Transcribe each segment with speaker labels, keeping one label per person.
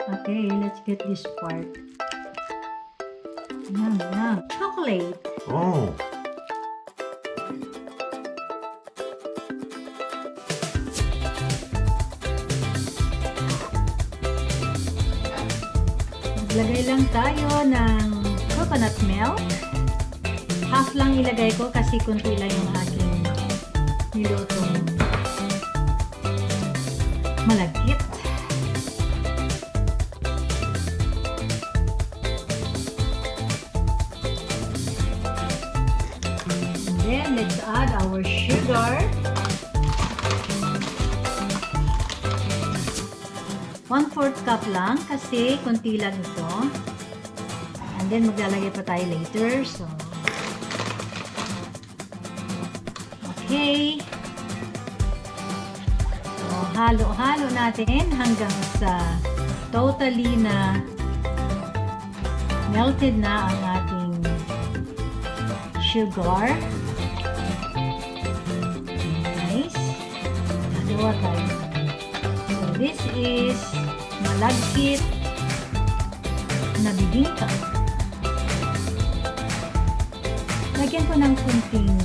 Speaker 1: Okay, let's get this part. Yum, yum. Chocolate.
Speaker 2: Oh.
Speaker 1: Maglagay lang tayo ng coconut milk. Half lang ilagay ko kasi kunti lang yung aking nilutong malagkit. And then let's add our sugar. 1/4 cup lang kasi konti lang ito. And then maglalagay pa tayo later. So, okay. So, halo-halo natin hanggang sa totally na melted na ang ating sugar. Nice. Dalawa tayo. So, this is malagkit na bibingka. Lagyan ko ng kunting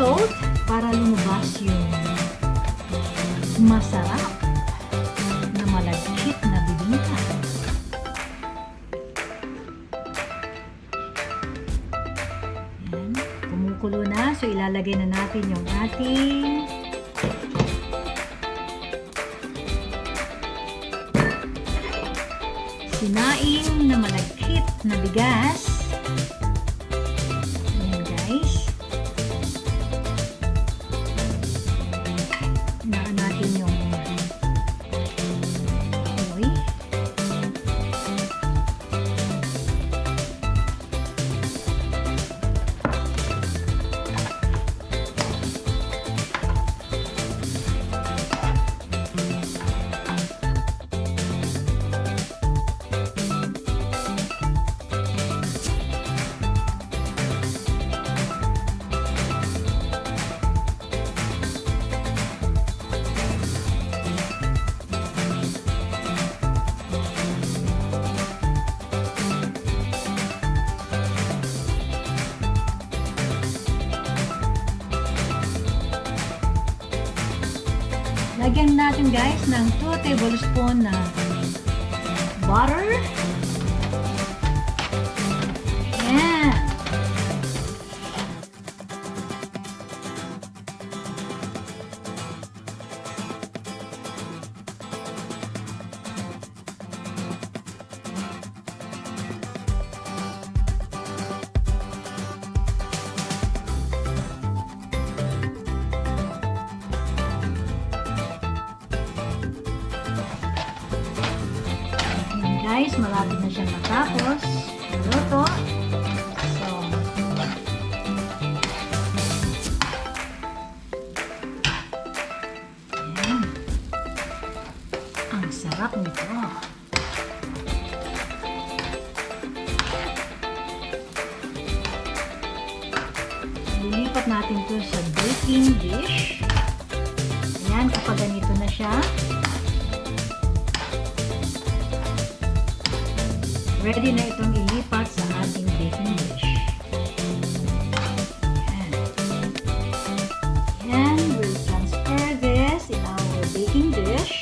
Speaker 1: salt para lumabas yung masarap na malagkit na bibingka. Yan. Kumukulo na. So, ilalagay na natin yung ating sinaing na malagkit na bigas. Ayan guys. Hinaan natin yung amoy. Lagyan natin guys ng 2 tablespoon na butter. Ayan. Guys, malapit na siyang matapos. Luto. So, ayan. Ang sarap nito. Lilipat natin to sa baking dish. Ayan, kapag ganito na siya, ready na itong ilipat sa ating baking dish. Ayan. And we'll transfer this in our baking dish.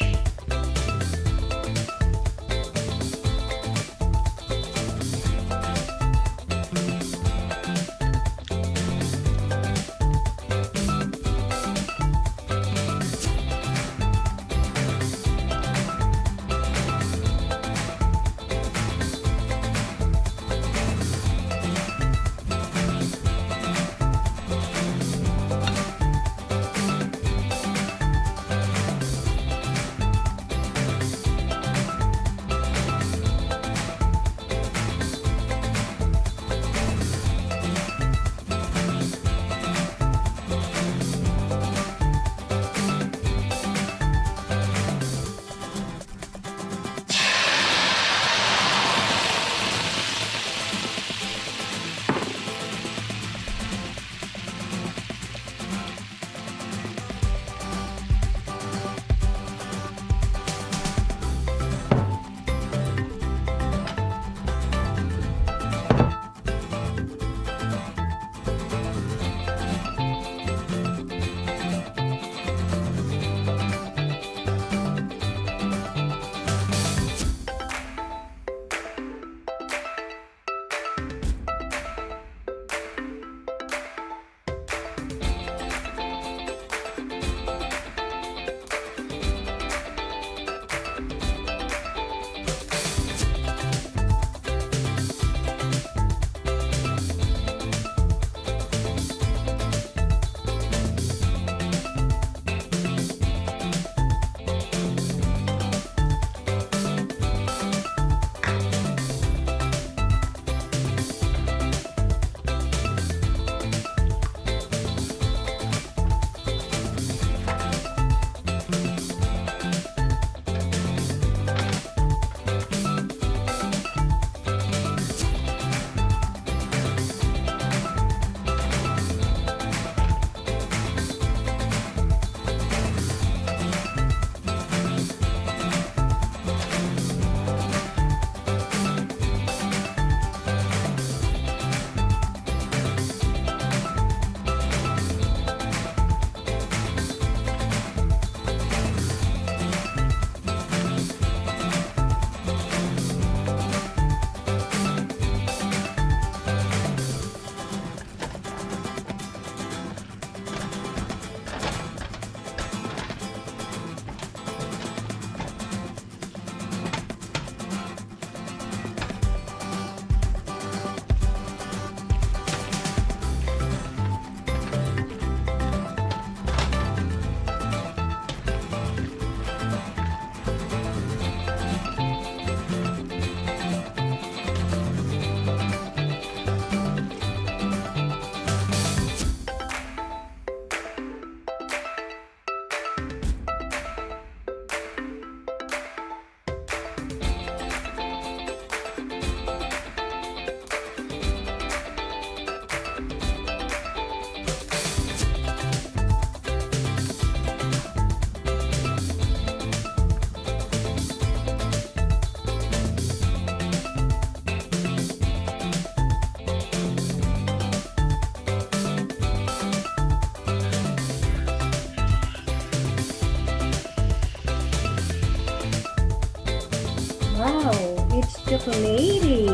Speaker 1: Wow, it's chocolatey.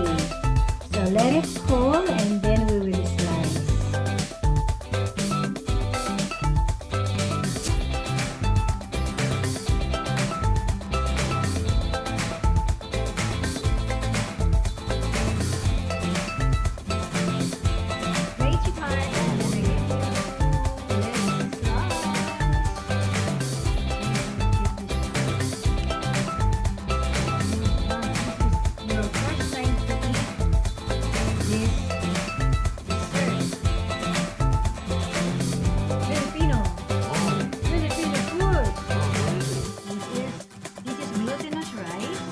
Speaker 1: So let it cool and then we will slice. Wait your time and then again. Let's slice. Your first time to eat this dessert. Filipino food. This is glutinous rice,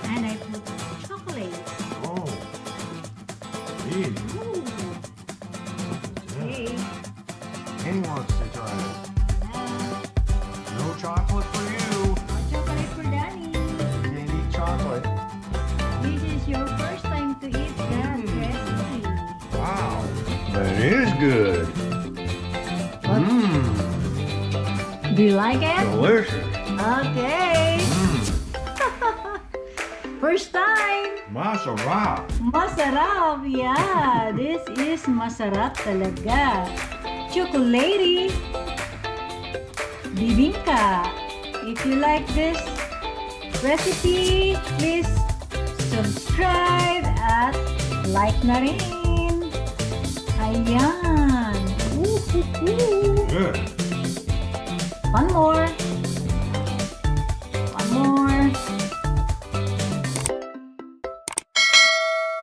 Speaker 1: and I put chocolate.
Speaker 2: Oh. Neat.
Speaker 1: Ooh. Okay.
Speaker 2: Kenny wants to try it.
Speaker 1: Now,
Speaker 2: No chocolate for you.
Speaker 1: chocolate for Danny.
Speaker 2: You can't eat chocolate.
Speaker 1: This is your first time to eat that recipe.
Speaker 2: Wow. That is good. Mmm.
Speaker 1: Do you like it?
Speaker 2: Delicious.
Speaker 1: Okay.
Speaker 2: Mmm.
Speaker 1: First time.
Speaker 2: Masarap.
Speaker 1: Masarap. Yeah, this is masarap talaga. Chocolatey Bibingka. If you like this recipe, please subscribe at like na rin. Ayan. Ooh.
Speaker 2: Good.
Speaker 1: One more.